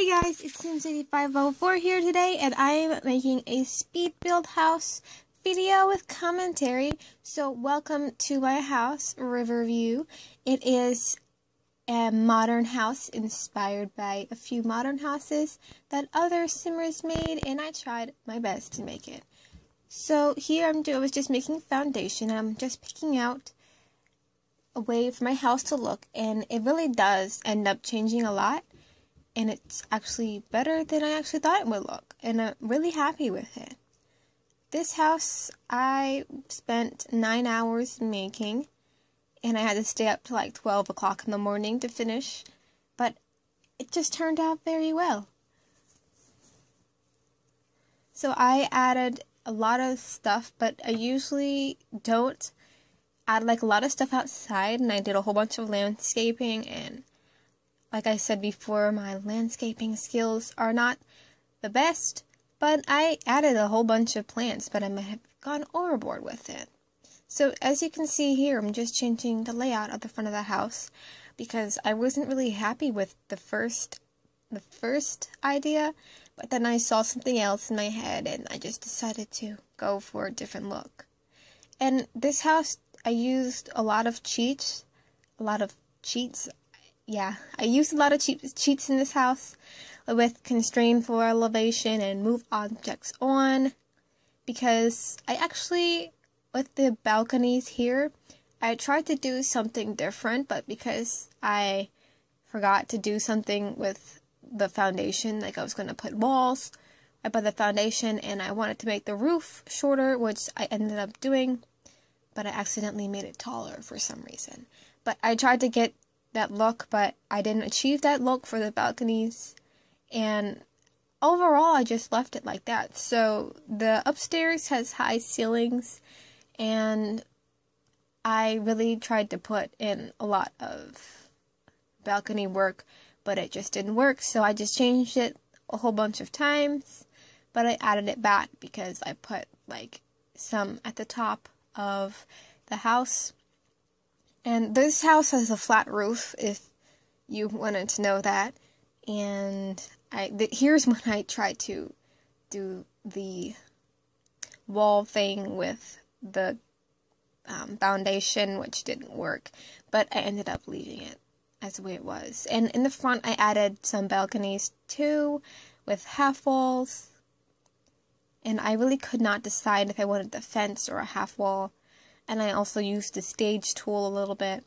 Hey guys, it's Sims8504 here today, and I'm making a speed build house video with commentary. So welcome to my house, Riverview. It is a modern house inspired by a few modern houses that other simmers made, and I tried my best to make it. So here I was just making foundation. I'm just picking out a way for my house to look, and it really does end up changing a lot. And it's actually better than I actually thought it would look. And I'm really happy with it. This house, I spent 9 hours making. And I had to stay up to like 12 o'clock in the morning to finish. But it just turned out very well. So I added a lot of stuff, but I usually don't add like a lot of stuff outside. And I did a whole bunch of landscaping, and like I said before, my landscaping skills are not the best, but I added a whole bunch of plants, but I might have gone overboard with it. So as you can see here, I'm just changing the layout of the front of the house because I wasn't really happy with the first idea, but then I saw something else in my head and I just decided to go for a different look. And this house, I used a lot of cheats. Yeah, I used a lot of cheats in this house with constrain floor elevation and move objects on, because I actually, with the balconies here, I tried to do something different, but because I forgot to do something with the foundation, like I was going to put walls right by the foundation, and I wanted to make the roof shorter, which I ended up doing, but I accidentally made it taller for some reason. But I tried to get that look, but I didn't achieve that look for the balconies, and overall I just left it like that. So the upstairs has high ceilings, and I really tried to put in a lot of balcony work, but it just didn't work, so I just changed it a whole bunch of times, but I added it back because I put like some at the top of the house. And this house has a flat roof, if you wanted to know that. And here's when I tried to do the wall thing with the foundation, which didn't work. But I ended up leaving it as the way it was. And in the front, I added some balconies too, with half walls. And I really could not decide if I wanted the fence or a half wall. And I also used the stage tool a little bit.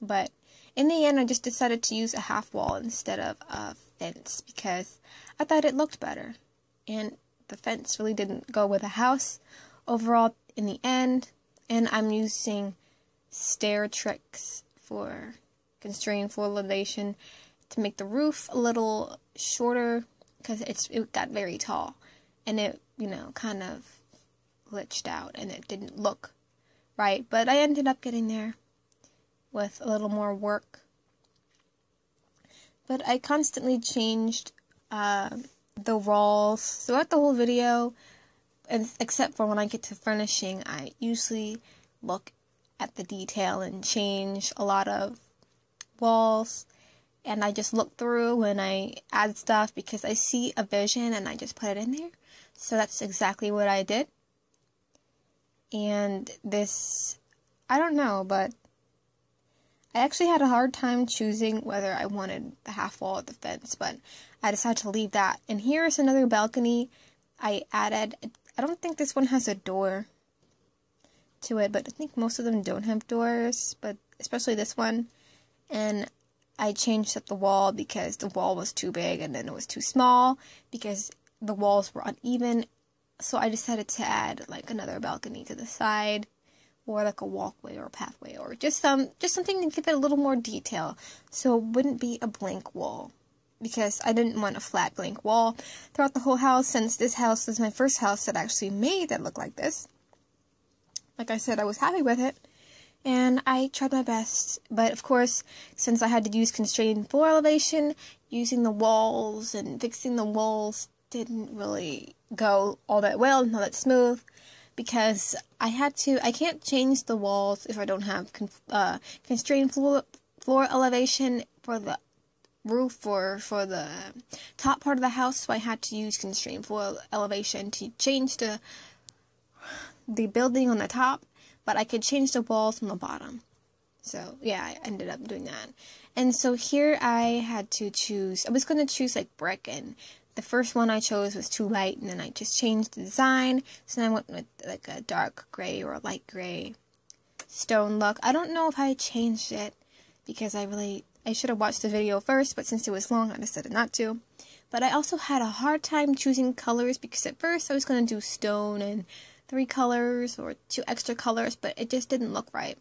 But in the end, I just decided to use a half wall instead of a fence because I thought it looked better. And the fence really didn't go with the house overall in the end. And I'm using stair tricks for constrained floor elevation to make the roof a little shorter because it got very tall. And it, kind of glitched out and it didn't look right, but I ended up getting there with a little more work. But I constantly changed the walls throughout the whole video, and except for when I get to furnishing, I usually look at the detail and change a lot of walls, and I just look through when I add stuff because I see a vision and I just put it in there. So that's exactly what I did. And this, I don't know, but I actually had a hard time choosing whether I wanted the half wall or the fence, but I decided to leave that. And here's another balcony I added. I don't think this one has a door to it, but I think most of them don't have doors, but especially this one. And I changed up the wall because the wall was too big, and then it was too small because the walls were uneven. So I decided to add like another balcony to the side, or like a walkway or a pathway, or just something to give it a little more detail, so it wouldn't be a blank wall, because I didn't want a flat blank wall throughout the whole house, since this house is my first house that I actually made that looked like this. Like I said, I was happy with it, and I tried my best, but of course, since I had to use constrained floor elevation, using the walls and fixing the walls didn't really go all that well, not that smooth, because I can't change the walls if I don't have constrained floor elevation for the roof for the top part of the house, so I had to use constraint foil elevation to change the building on the top, but I could change the walls on the bottom. So yeah, I ended up doing that. And so here I had to choose, I was going to choose like brick, and the first one I chose was too light, and then I just changed the design. So then I went with like a dark gray or a light gray stone look. I don't know if I changed it because I should have watched the video first, but since it was long, I decided not to. But I also had a hard time choosing colors because at first I was going to do stone and 3 colors or 2 extra colors, but it just didn't look right.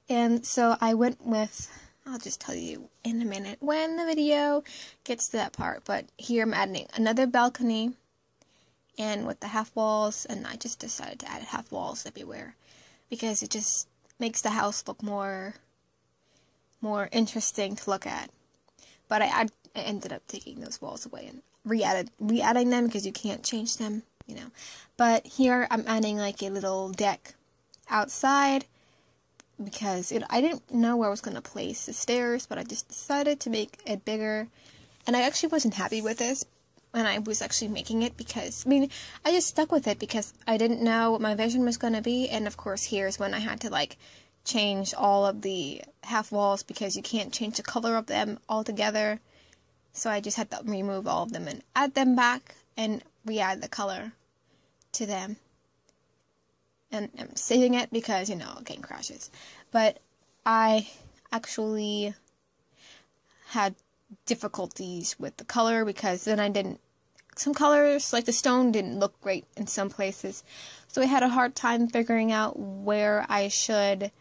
And so I went with, I'll just tell you in a minute when the video gets to that part, but here I'm adding another balcony and with the half walls, and I just decided to add half walls everywhere because it just makes the house look more interesting to look at. But I ended up taking those walls away and re-adding them because you can't change them, you know. But here I'm adding like a little deck outside because I didn't know where I was going to place the stairs, but I just decided to make it bigger. And I actually wasn't happy with this when I was actually making it because, I just stuck with it because I didn't know what my vision was going to be. And of course, here's when I had to like change all of the half walls because you can't change the color of them altogether. So I just had to remove all of them and add them back and re-add the color to them. And I'm saving it because, game crashes. But I actually had difficulties with the color because then some colors, like the stone, didn't look great in some places. So I had a hard time figuring out where I should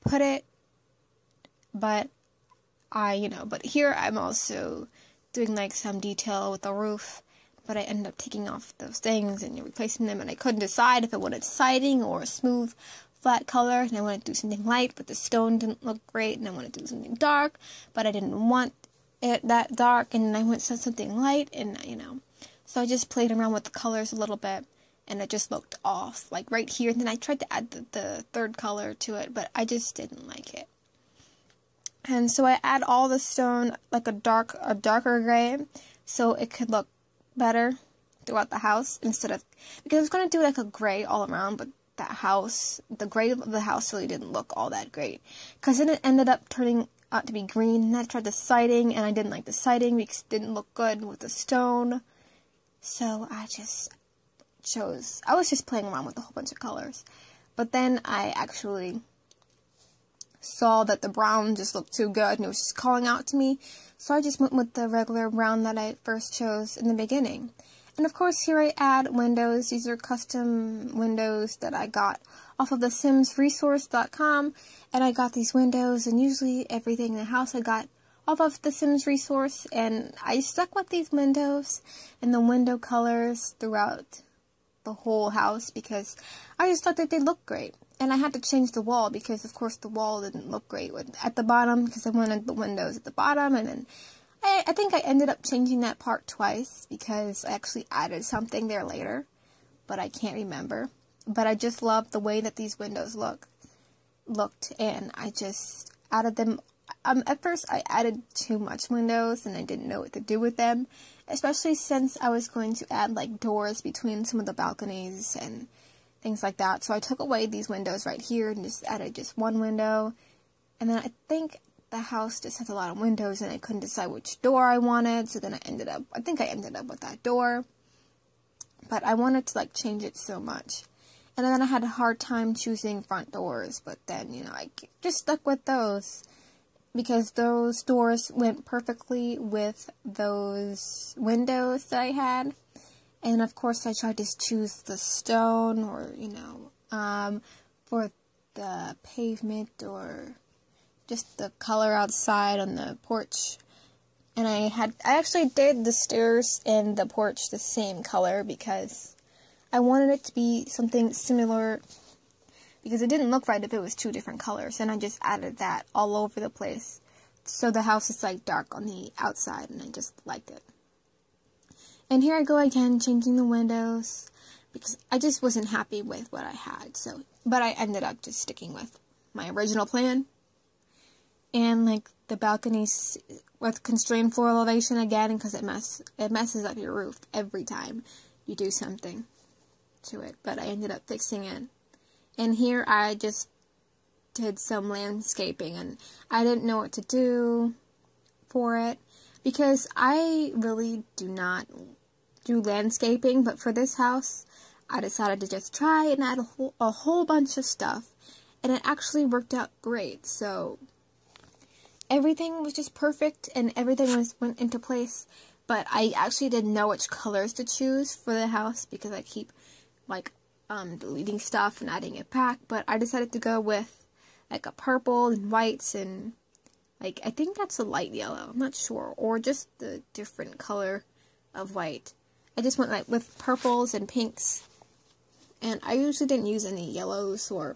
put it. But but here I'm also doing like some detail with the roof. But I ended up taking off those things and replacing them, and I couldn't decide if I wanted siding or a smooth, flat color, and I wanted to do something light, but the stone didn't look great, and I wanted to do something dark, but I didn't want it that dark, and I went to something light, and, so I just played around with the colors a little bit, and it just looked off, like right here, and then I tried to add the third color to it, but I just didn't like it. And so I add all the stone, like a darker gray, so it could look better throughout the house because I was going to do like a gray all around, but the gray of the house really didn't look all that great because then it ended up turning out to be green, and I tried the siding and I didn't like the siding because it didn't look good with the stone. So I was just playing around with a whole bunch of colors, but then I actually saw that the brown just looked too good and it was just calling out to me, so I just went with the regular brown that I first chose in the beginning. And of course here I add windows. These are custom windows that I got off of TheSimsResource.com, and I got these windows, and usually everything in the house I got off of The Sims Resource, and I stuck with these windows and the window colors throughout the whole house because I just thought that they looked great. And I had to change the wall because, of course, the wall didn't look great at the bottom because I wanted the windows at the bottom. And then I think I ended up changing that part twice because I actually added something there later, but I can't remember. But I just loved the way that these windows looked, and I just added them. At first, I added too much windows, and I didn't know what to do with them, especially since I was going to add, like, doors between some of the balconies and things like that. So I took away these windows right here and just added just one window. And then I think the house just has a lot of windows and I couldn't decide which door I wanted. So then I ended up with that door. But I wanted to like change it so much. And then I had a hard time choosing front doors. But then, I just stuck with those because those doors went perfectly with those windows that I had. And of course, I tried to choose the stone or, for the pavement or just the color outside on the porch. And I actually did the stairs and the porch the same color because I wanted it to be something similar because it didn't look right if it was 2 different colors. And I just added that all over the place. So the house is like dark on the outside, and I just liked it. And here I go again, changing the windows, because I just wasn't happy with what I had, but I ended up just sticking with my original plan. And, the balconies with constrained floor elevation again, because it messes up your roof every time you do something to it. But I ended up fixing it. And here I just did some landscaping, and I didn't know what to do for it because I really do not do landscaping, but for this house I decided to just try and add a whole bunch of stuff, and it actually worked out great. So everything was just perfect and everything went into place, but I actually didn't know which colors to choose for the house because I keep like deleting stuff and adding it back, but I decided to go with like a purple and whites and like I think that's a light yellow, I'm not sure, or just the different color of white. I just went like with purples and pinks, and I usually didn't use any yellows or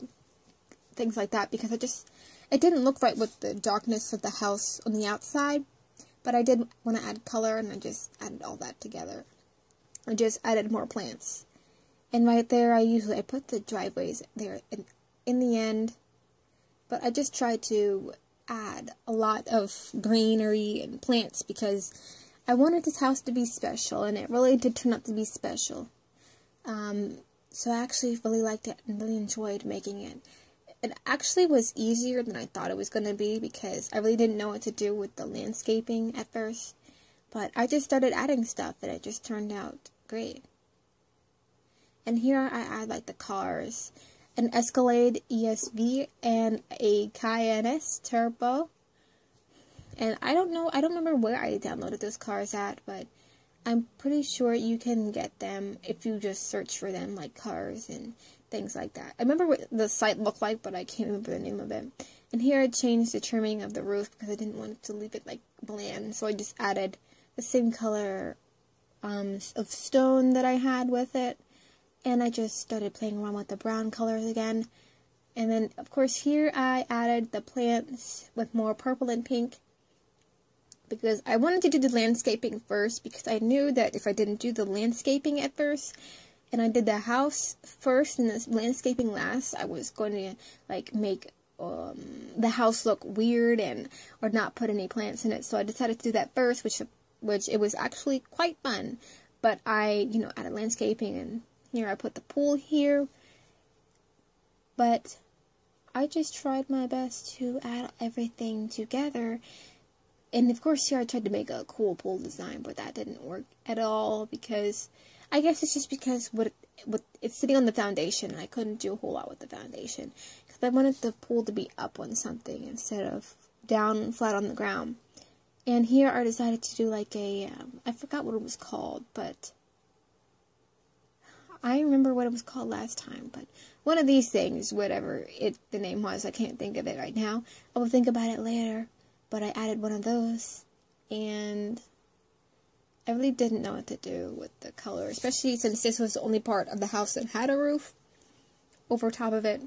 things like that because it didn't look right with the darkness of the house on the outside, but I did want to add color, and I just added all that together. I just added more plants. And right there, I put the driveways there in the end, but I just tried to add a lot of greenery and plants because I wanted this house to be special, and it really did turn out to be special. So I actually really liked it and really enjoyed making it. It actually was easier than I thought it was going to be because I really didn't know what to do with the landscaping at first, but I just started adding stuff and it just turned out great. And here I add like the cars, an Escalade ESV and a Cayenne S Turbo. And I don't remember where I downloaded those cars at, but I'm pretty sure you can get them if you just search for them, like cars and things like that. I remember what the site looked like, but I can't remember the name of it. And here I changed the trimming of the roof because I didn't want to leave it like bland, so I just added the same color of stone that I had with it. And I just started playing around with the brown colors again. And then, of course, here I added the plants with more purple and pink because I wanted to do the landscaping first because I knew that if I didn't do the landscaping at first and I did the house first and the landscaping last, I was going to like make the house look weird or not put any plants in it. So I decided to do that first, which it was actually quite fun. But I, added landscaping, and here I put the pool here. But I just tried my best to add everything together. And of course here I tried to make a cool pool design, but that didn't work at all because I guess it's just because it's sitting on the foundation and I couldn't do a whole lot with the foundation because I wanted the pool to be up on something instead of down flat on the ground. And here I decided to do like I forgot what it was called, but I remember what it was called last time, but one of these things, whatever the name was, I can't think of it right now. I will think about it later. But I added one of those, and I really didn't know what to do with the color, especially since this was the only part of the house that had a roof over top of it.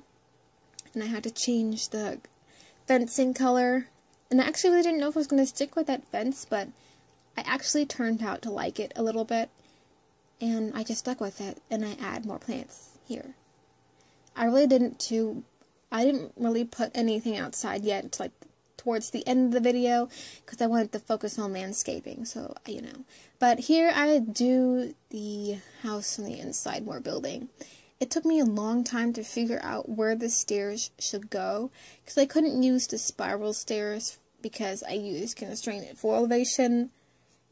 And I had to change the fencing color. And I actually really didn't know if I was going to stick with that fence, but I actually turned out to like it a little bit. And I just stuck with it, and I add more plants here. I didn't really put anything outside yet until like towards the end of the video because I wanted to focus on landscaping, so but here I do the house on the inside, more building. It took me a long time to figure out where the stairs should go because I couldn't use the spiral stairs because I used constrained floor elevation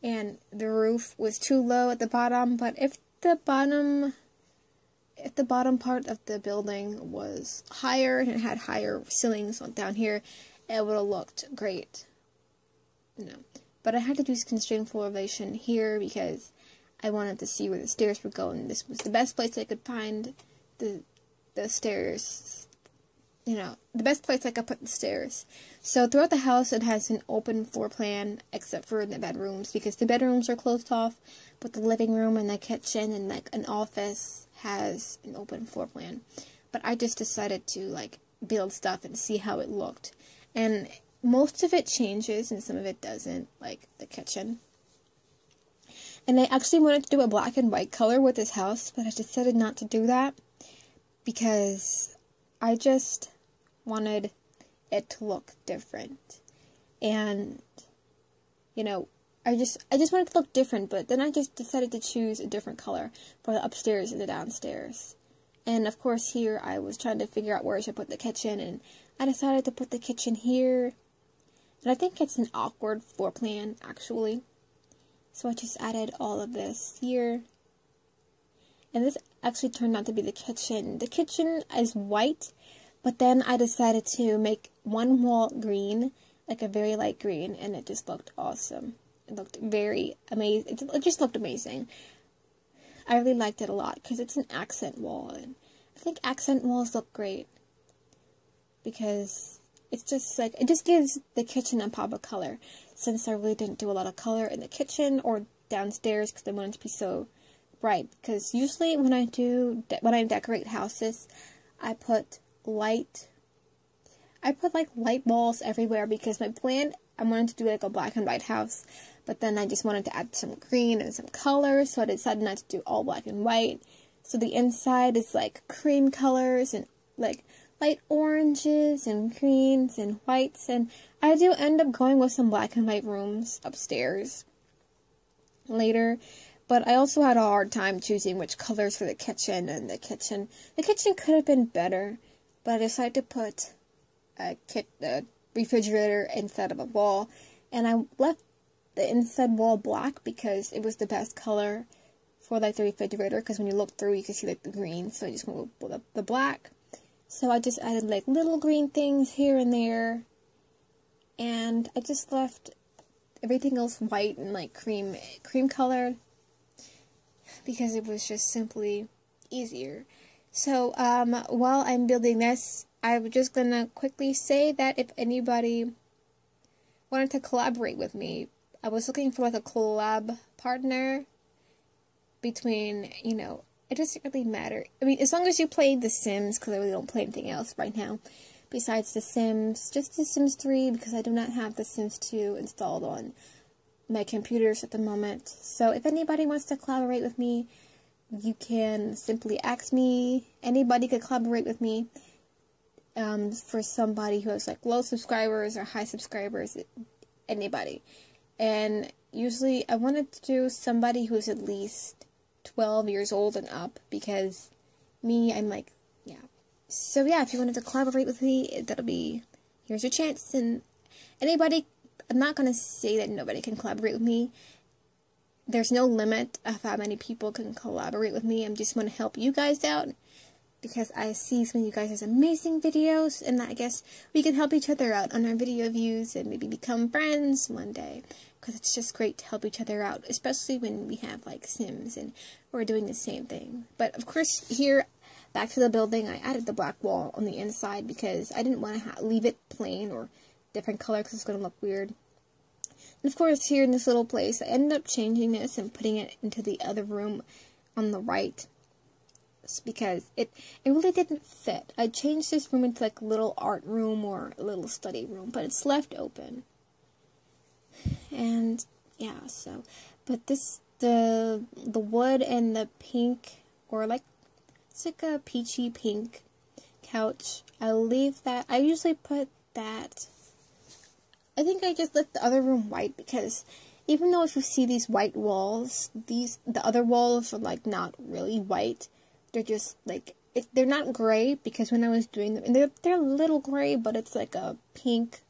and the roof was too low at the bottom. But if the bottom part of the building was higher and it had higher ceilings on down here, it would have looked great, But I had to use constrained floor elevation here because I wanted to see where the stairs were going. This was the best place I could find the stairs, the best place I could put the stairs. So throughout the house, it has an open floor plan, except for the bedrooms, because the bedrooms are closed off, but the living room and the kitchen and like an office has an open floor plan. But I just decided to build stuff and see how it looked. And most of it changes and some of it doesn't, like the kitchen. And I actually wanted to do a black and white color with this house, but I decided not to do that because I just wanted it to look different. and, you know, I just wanted to look different, but then I just decided to choose a different color for the upstairs and the downstairs. And of course here I was trying to figure out where I should put the kitchen, and I decided to put the kitchen here. And I think it's an awkward floor plan, actually. So I just added all of this here. And this actually turned out to be the kitchen. The kitchen is white, but then I decided to make one wall green, like a very light green, and it just looked awesome. It looked very amazing. It just looked amazing. I really liked it a lot because it's an accent wall, and I think accent walls look great because it's just like, it just gives the kitchen a pop of color, since I really didn't do a lot of color in the kitchen or downstairs because I wanted to be so bright. Because usually when I decorate houses, I put like light balls everywhere, because my plan, I wanted to do like a black and white house, but then I just wanted to add some green and some color, so I decided not to do all black and white. So the inside is like cream colors and like light oranges and greens and whites, and I do end up going with some black and white rooms upstairs later. But I also had a hard time choosing which colors for the kitchen, and the kitchen could have been better, but I decided to put a refrigerator inside of a wall, and I left the inside wall black because it was the best color for like the refrigerator, because when you look through you can see like the green, so I just went with the black. So I just added like little green things here and there, and I just left everything else white and like cream colored, because it was just simply easier. So while I'm building this, I'm just gonna quickly say that if anybody wanted to collaborate with me, I was looking for like a collab partner between, you know, it doesn't really matter. I mean, as long as you play The Sims, because I really don't play anything else right now besides The Sims, just The Sims 3, because I do not have The Sims 2 installed on my computers at the moment. So if anybody wants to collaborate with me, you can simply ask me. Anybody could collaborate with me. For somebody who has like low subscribers or high subscribers, anybody. And usually I wanted to do somebody who's at least 12 years old and up, because me, I'm like, yeah. So yeah, if you wanted to collaborate with me, here's your chance. And anybody, I'm not going to say that nobody can collaborate with me. There's no limit of how many people can collaborate with me. I'm just want to help you guys out, because I see some of you guys' amazing videos, and I guess we can help each other out on our video views and maybe become friends one day, because it's just great to help each other out, especially when we have like Sims and we're doing the same thing. But of course, here, back to the building, I added the black wall on the inside because I didn't want to leave it plain or different color because it's going to look weird. And of course, here in this little place, I ended up changing this and putting it into the other room on the right, because it really didn't fit. I changed this room into like a little art room or a little study room, but it's left open. And yeah, so, but this, the wood and the pink, or like, it's like a peachy pink couch, I leave that. I usually put that, I think I just left the other room white, because even though if you see these white walls, the other walls are like not really white. They're just like, they're not gray, because when I was doing them, and they're a little gray, but it's like a pink,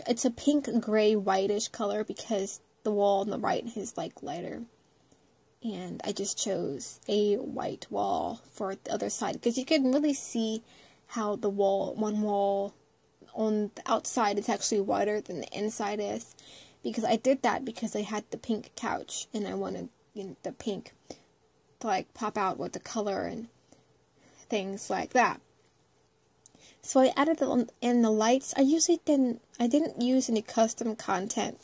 it's a pink gray whitish color, because the wall on the right is like lighter. And I just chose a white wall for the other side, because you can really see how the one wall on the outside is actually whiter than the inside is, because I did that because I had the pink couch, and I wanted, you know, the pink to like pop out with the color and things like that. So I added in the lights. I didn't use any custom content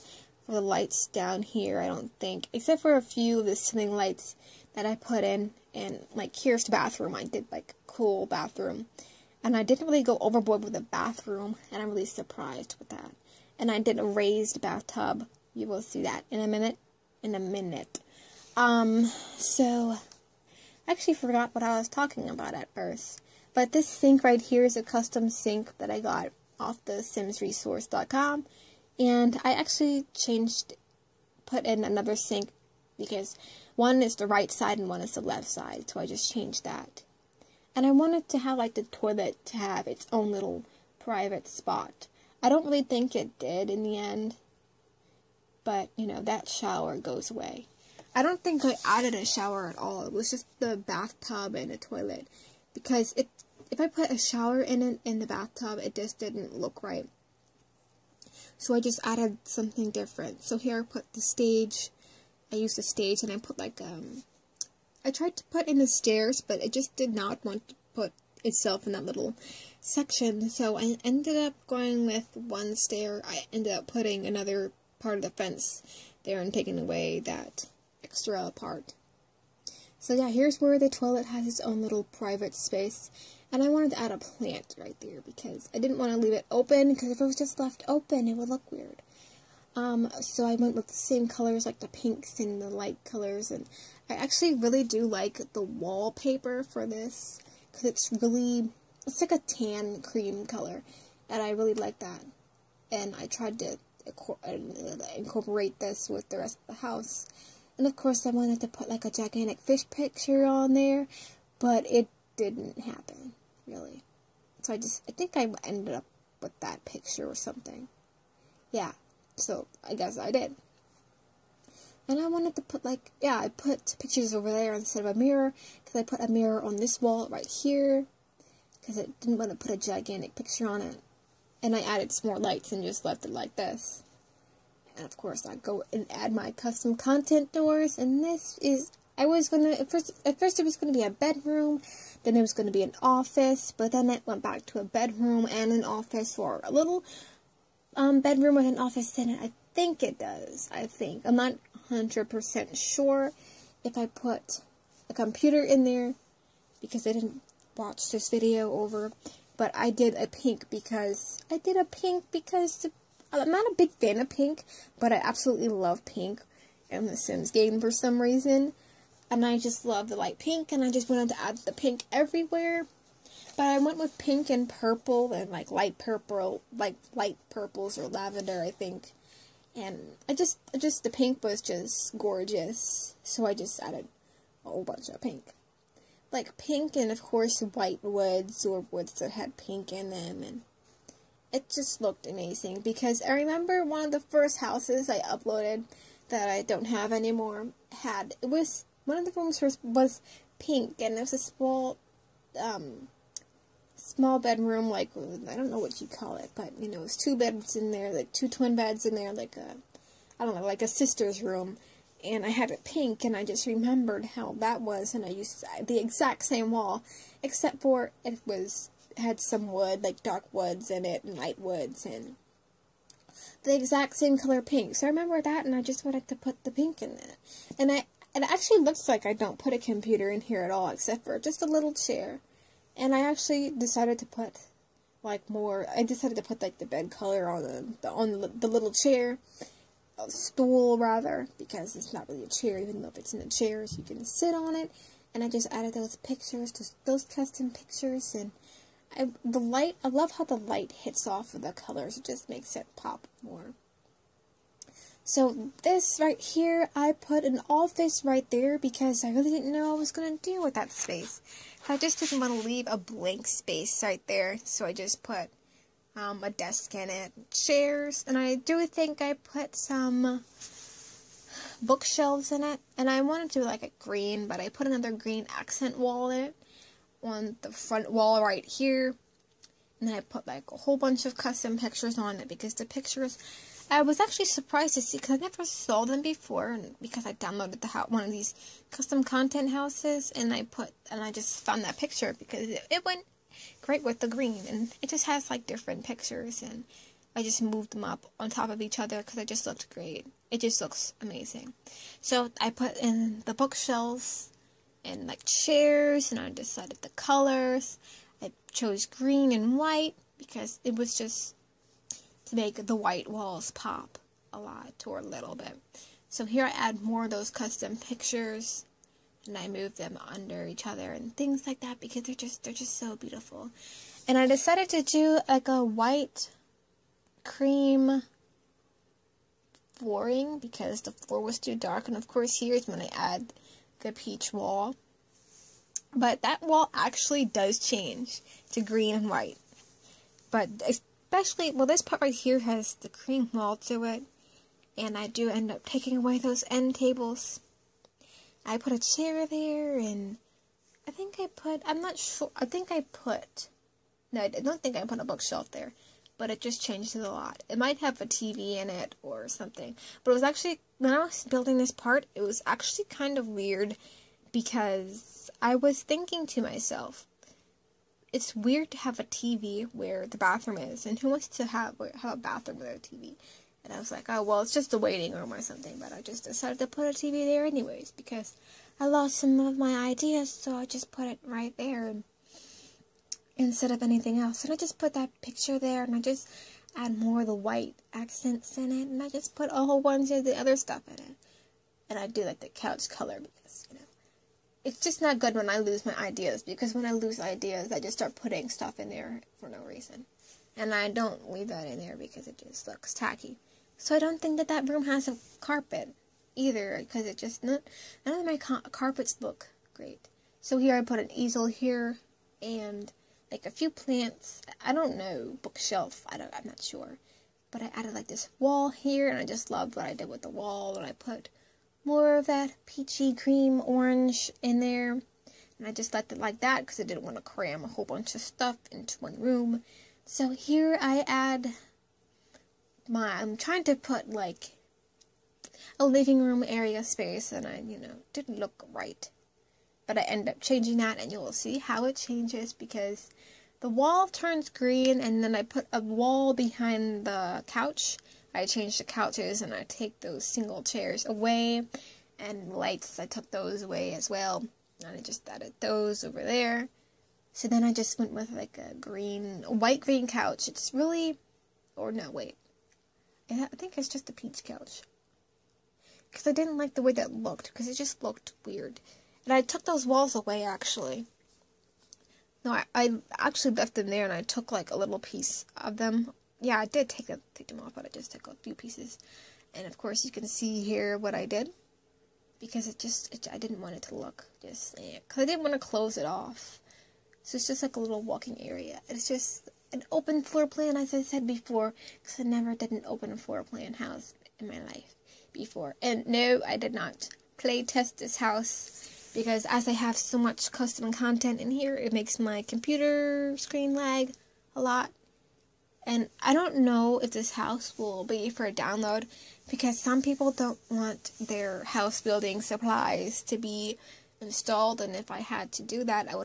for the lights down here, I don't think, except for a few of the ceiling lights that I put in. And like, here's the bathroom. I did like cool bathroom, and I didn't really go overboard with the bathroom, and I'm really surprised with that. And I did a raised bathtub. You will see that in a minute. So I actually forgot what I was talking about at first. But this sink right here is a custom sink that I got off the TheSimsResource.com. And I actually put in another sink because one is the right side and one is the left side. So I just changed that. And I wanted to have like the toilet to have its own little private spot. I don't really think it did in the end. But, you know, that shower goes away. I don't think I added a shower at all. It was just the bathtub and the toilet. Because if I put a shower in the bathtub, it just didn't look right. So I just added something different. So here I put the stage. I used the stage and I put like, I tried to put in the stairs, but it just did not want to put itself in that little section. So I ended up going with one stair. I ended up putting another part of the fence there and taking away that extra part. So yeah, here's where the toilet has its own little private space. And I wanted to add a plant right there because I didn't want to leave it open, because if it was just left open, it would look weird. So I went with the same colors, like the pinks and the light colors, and I actually really do like the wallpaper for this, because it's like a tan cream color, and I really like that. And I tried to incorporate this with the rest of the house. And of course I wanted to put like a gigantic fish picture on there, but it didn't happen, really. So I think I ended up with that picture or something. Yeah, so I guess I did. And I wanted to put I put pictures over there instead of a mirror, because I put a mirror on this wall right here, because I didn't want to put a gigantic picture on it. And I added some more lights and just left it like this. And of course I go and add my custom content doors, and this is, I was gonna, at first it was gonna be a bedroom, then it was gonna be an office, but then it went back to a bedroom and an office, or a little bedroom with an office in it. I think it does. I'm not 100% sure if I put a computer in there, because I didn't watch this video over. But I did a pink because I'm not a big fan of pink, but I absolutely love pink in the Sims game for some reason. And I just love the light pink, and I just wanted to add the pink everywhere. But I went with pink and purple and like light purple, like light purples or lavender, I think. And the pink was just gorgeous. So I just added a whole bunch of pink. Like pink and of course white woods, or woods that had pink in them, and it just looked amazing. Because I remember one of the first houses I uploaded that I don't have anymore one of the rooms was pink, and it was a small bedroom, like, I don't know what you call it, but you know, it was 2 beds in there, like 2 twin beds in there, like like a sister's room. And I had it pink, and I just remembered how that was, and I used the exact same wall, except for it had some wood, like dark woods in it, and light woods, and the exact same color pink. So I remember that, and I just wanted to put the pink in it. And it actually looks like I don't put a computer in here at all, except for just a little chair. And I actually decided to put like the bed color on the little chair. Stool rather, because it's not really a chair, even though if it's in a chair, so you can sit on it. And I just added those pictures, those custom pictures, and I love how the light hits off of the colors. It just makes it pop more. So this right here, I put an office right there because I really didn't know what I was going to do with that space. So I just didn't want to leave a blank space right there, so I just put a desk in it, chairs, and I do think I put some bookshelves in it, and I wanted to do like a green, but I put another green accent wall in it, on the front wall right here, and then I put like a whole bunch of custom pictures on it, because the pictures, I was actually surprised to see, because I never saw them before, and because I downloaded one of these custom content houses, and I just found that picture, because it went great with the green, and it just has like different pictures, and I just moved them up on top of each other because it just looked great. It just looks amazing. So I put in the bookshelves and like chairs, and I decided the colors. I chose green and white because it was just to make the white walls pop a lot or a little bit. So here I add more of those custom pictures, and I move them under each other and things like that, because they're just so beautiful. And I decided to do like a white cream flooring because the floor was too dark. And of course, here's when I add the peach wall. But that wall actually does change to green and white. But especially, well, this part right here has the cream wall to it. And I do end up taking away those end tables. I put a chair there, and I'm not sure, no, I don't think I put a bookshelf there. But it just changed it a lot. It might have a TV in it or something. But it was actually, when I was building this part, it was actually kind of weird because I was thinking to myself, it's weird to have a TV where the bathroom is, and who wants to have a bathroom with a TV? And I was like, oh, well, it's just a waiting room or something, but I just decided to put a TV there anyways, because I lost some of my ideas, so I just put it right there instead of anything else. And I just put that picture there, and I just add more of the white accents in it, and I just put a whole bunch of the other stuff in it. And I do like the couch color because, it's just not good when I lose my ideas, because when I lose ideas, I just start putting stuff in there for no reason. And I don't leave that in there because it just looks tacky. So I don't think that room has a carpet either, because it just, none of my carpets look great. So here I put an easel here, and like a few plants, I don't know, bookshelf, I'm not sure. But I added like this wall here, and I just loved what I did with the wall, and I put more of that peachy cream orange in there, and I just left it like that because I didn't want to cram a whole bunch of stuff into one room. So here I add I'm trying to put like a living room area space, and I didn't look right, but I end up changing that, and you'll see how it changes because the wall turns green, and then I put a wall behind the couch. I changed the couches, and I take those single chairs away, and lights, I took those away as well, and I just added those over there. So then I just went with like a white green couch. It's really, or no, wait, I think it's just a peach couch, because I didn't like the way that looked, because it just looked weird. And I took those walls away, actually. No, I actually left them there, and I took like a little piece of them. Yeah, I did take them off, but I just took a few pieces. And of course, you can see here what I did, because I didn't want it to look just, because I didn't want to close it off. So it's just like a little walking area. It's just an open floor plan, as I said before, because I never did an open floor plan house in my life before. And no, I did not play test this house, because as I have so much custom content in here, it makes my computer screen lag a lot. And I don't know if this house will be for a download, because some people don't want their house building supplies to be installed, and if I had to do that, I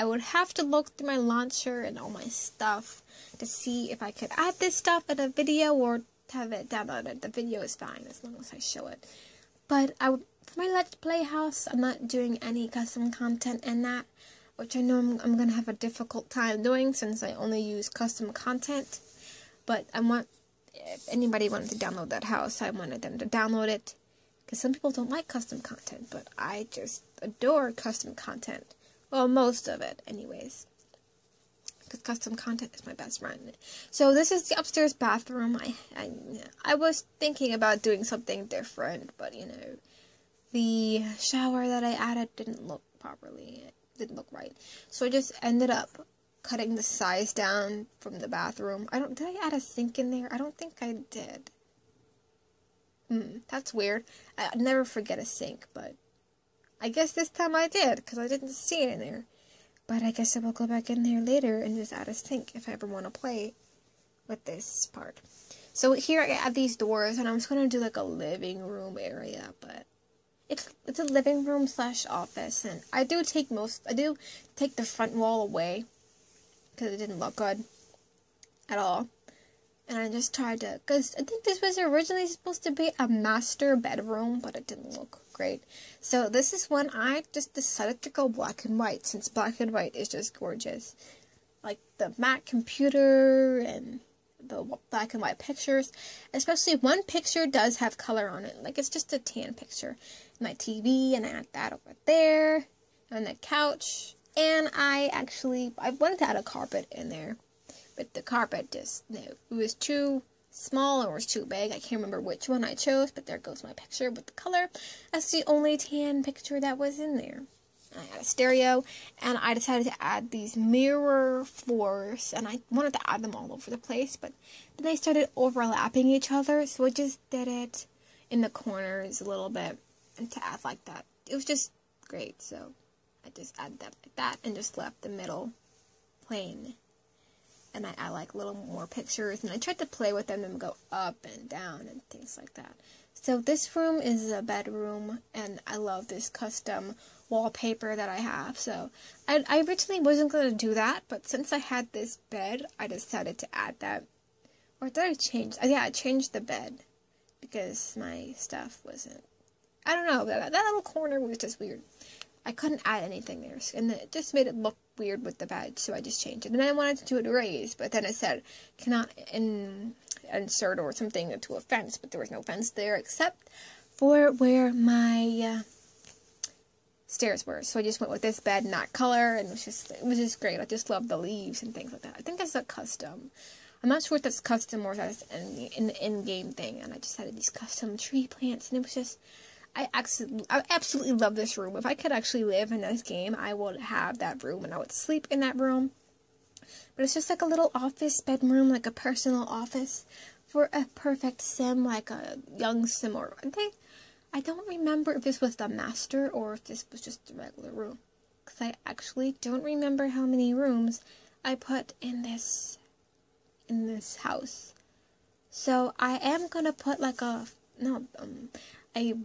would have to look through my launcher and all my stuff to see if I could add this stuff in a video or have it downloaded. The video is fine as long as I show it. But for my Let's Play house, I'm not doing any custom content in that, which I know I'm going to have a difficult time doing since I only use custom content. But if anybody wanted to download that house, I wanted them to download it. Because some people don't like custom content, but I just adore custom content. Well, most of it, anyways. Because custom content is my best friend. So this is the upstairs bathroom. I was thinking about doing something different, but the shower that I added didn't look properly. It didn't look right. So I just ended up cutting the size down from the bathroom. Did I add a sink in there? I don't think I did. That's weird. I never forget a sink, but I guess this time I did, because I didn't see it in there. But I guess I will go back in there later and just add a sink if I ever want to play with this part. So here I add these doors, and I'm just going to do like a living room area, but it's a living room / office, and I do take the front wall away, because it didn't look good at all. And I just tried to, because I think this was originally supposed to be a master bedroom, but it didn't look great. So this is when I just decided to go black and white, since black and white is just gorgeous. Like the Mac computer and the black and white pictures. Especially one picture does have color on it. Like it's just a tan picture. My TV, and I add that over there. And the couch. And I wanted to add a carpet in there. But the carpet it was too small or it was too big. I can't remember which one I chose, but there goes my picture with the color. That's the only tan picture that was in there. I had a stereo, and I decided to add these mirror floors, and I wanted to add them all over the place, but then they started overlapping each other, so I just did it in the corners a little bit, and to add like that. It was just great, so I just added that like that, and just left the middle plain. And I add like little more pictures, and I tried to play with them and go up and down and things like that. So this room is a bedroom, and I love this custom wallpaper that I have. So I originally wasn't going to do that, but since I had this bed, I decided to add that. Or did I change? Yeah, I changed the bed because my stuff wasn't. I don't know, that little corner was just weird. I couldn't add anything there, and it just made it look weird with the bed, so I just changed it. And I wanted to do it raised, but then it said cannot insert or something to a fence, but there was no fence there except for where my stairs were. So I just went with this bed in that color, and it was just great. I just love the leaves and things like that. I think that's a custom. I'm not sure if that's custom or if that's an in-game thing, and I just added these custom tree plants, and it was just. I absolutely love this room. If I could actually live in this game, I would have that room, and I would sleep in that room. But it's just like a little office bedroom, like a personal office for a perfect sim, like a young sim. Or I don't remember if this was the master or if this was just a regular room, because I actually don't remember how many rooms I put in this house. So I am gonna put like I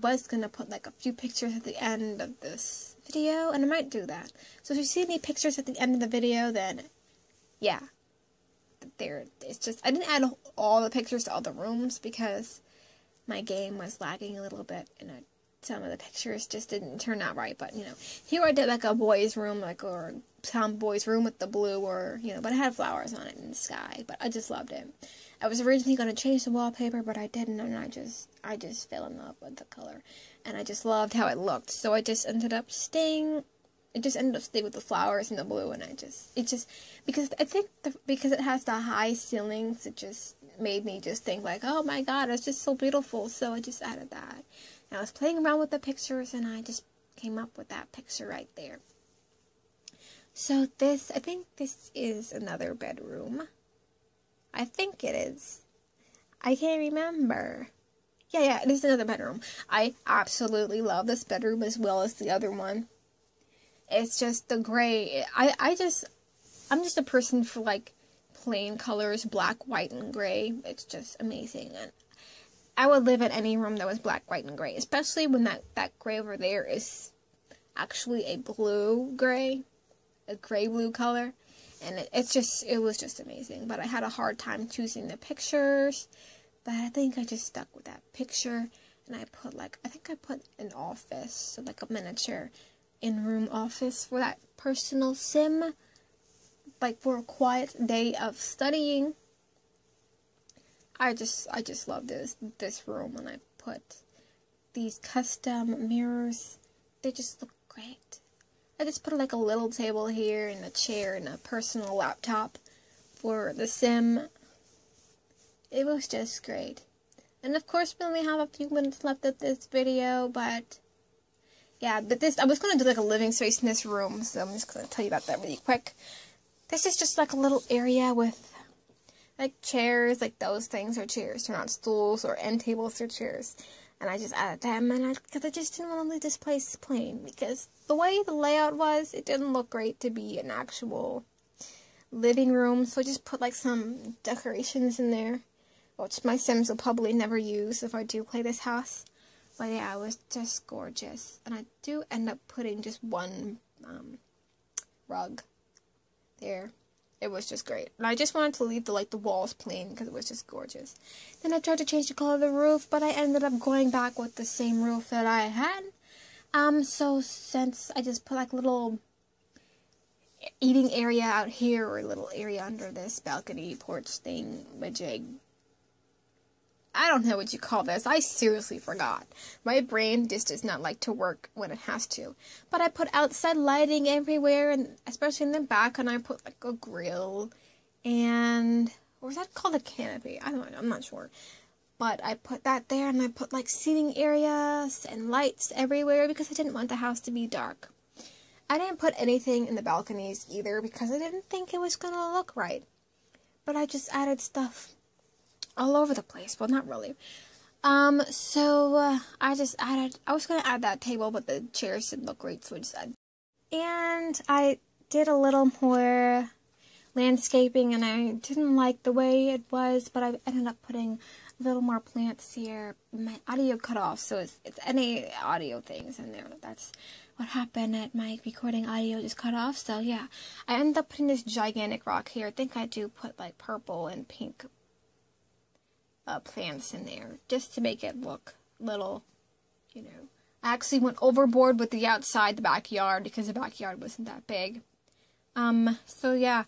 was going to put like a few pictures at the end of this video, and I might do that. So if you see any pictures at the end of the video, then yeah, it's just, I didn't add all the pictures to all the rooms because my game was lagging a little bit, and some of the pictures just didn't turn out right. But, you know, here I did like a boy's room, or a tomboy's room with the blue, or, you know, but it had flowers on it in the sky, but I just loved it. I was originally going to change the wallpaper, but I didn't, and I just fell in love with the color, and I just loved how it looked. So I just ended up staying with the flowers and the blue, and because I think because it has the high ceilings, it just made me just think like, oh my god, it's just so beautiful. So I just added that. And I was playing around with the pictures, and I just came up with that picture right there. So I think this is another bedroom. I think it is. I can't remember. Yeah, it is another bedroom. I absolutely love this bedroom as well as the other one. It's just the gray. I'm just a person for like plain colors, black, white, and gray. It's just amazing. And I would live in any room that was black, white, and gray, especially when that gray over there is actually a gray-blue color. And it was just amazing. But I had a hard time choosing the pictures. But I think I just stuck with that picture. And I put an office, so like a miniature in-room office for that personal sim. Like for a quiet day of studying. I just love this room. And I put these custom mirrors. They just look great. I just put like a little table here and a chair and a personal laptop for the sim. It was just great. And of course we only have a few minutes left of this video, but yeah, I was going to do like a living space in this room, so I'm just going to tell you about that really quick. This is just like a little area with like chairs, like those things are chairs. They're not stools or end tables, or chairs. And I just added them, because I just didn't want to leave this place plain, because the way the layout was, it didn't look great to be an actual living room, so I just put like some decorations in there, which my Sims will probably never use if I do play this house. But yeah, it was just gorgeous, and I do end up putting just one rug there. It was just great. And I just wanted to leave the walls plain because it was just gorgeous. Then I tried to change the color of the roof, but I ended up going back with the same roof that I had. So since I just put like a little eating area out here, or a little area under this balcony porch thing, I don't know what you call this. I seriously forgot. My brain just does not like to work when it has to. But I put outside lighting everywhere, and especially in the back, and I put like a grill. And or was that called a canopy? I don't know, I'm not sure. But I put that there, and I put like seating areas and lights everywhere because I didn't want the house to be dark. I didn't put anything in the balconies either because I didn't think it was going to look right. But I just added stuff all over the place. Well, not really. So I was going to add that table, but the chairs didn't look great, so I just added. And I did a little more landscaping, and I didn't like the way it was, but I ended up putting a little more plants here. My audio cut off, so it's any audio things in there. That's what happened at my recording. Audio just cut off, so yeah. I ended up putting this gigantic rock here. I think I do put like purple and pink plants in there just to make it look little, you know. I actually went overboard with the outside, the backyard, because the backyard wasn't that big. So yeah,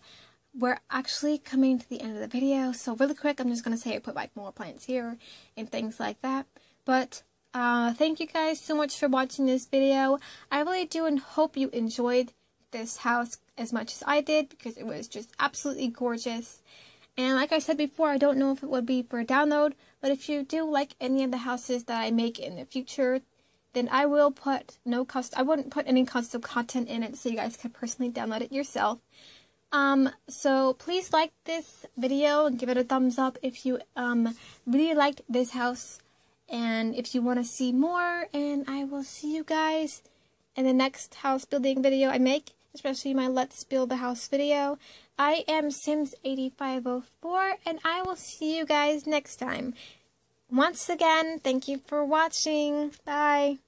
we're actually coming to the end of the video. So really quick, I'm just going to say I put like more plants here and things like that. But thank you guys so much for watching this video. I really do and hope you enjoyed this house as much as I did, because it was just absolutely gorgeous. And like I said before, I don't know if it would be for a download, but if you do like any of the houses that I make in the future, then I will put I wouldn't put any custom content in it, so you guys can personally download it yourself. So please like this video and give it a thumbs up if you really liked this house, and if you want to see more. And I will see you guys in the next house building video I make, especially my Let's Build the House video. I am Sims8504, and I will see you guys next time. Once again, thank you for watching. Bye.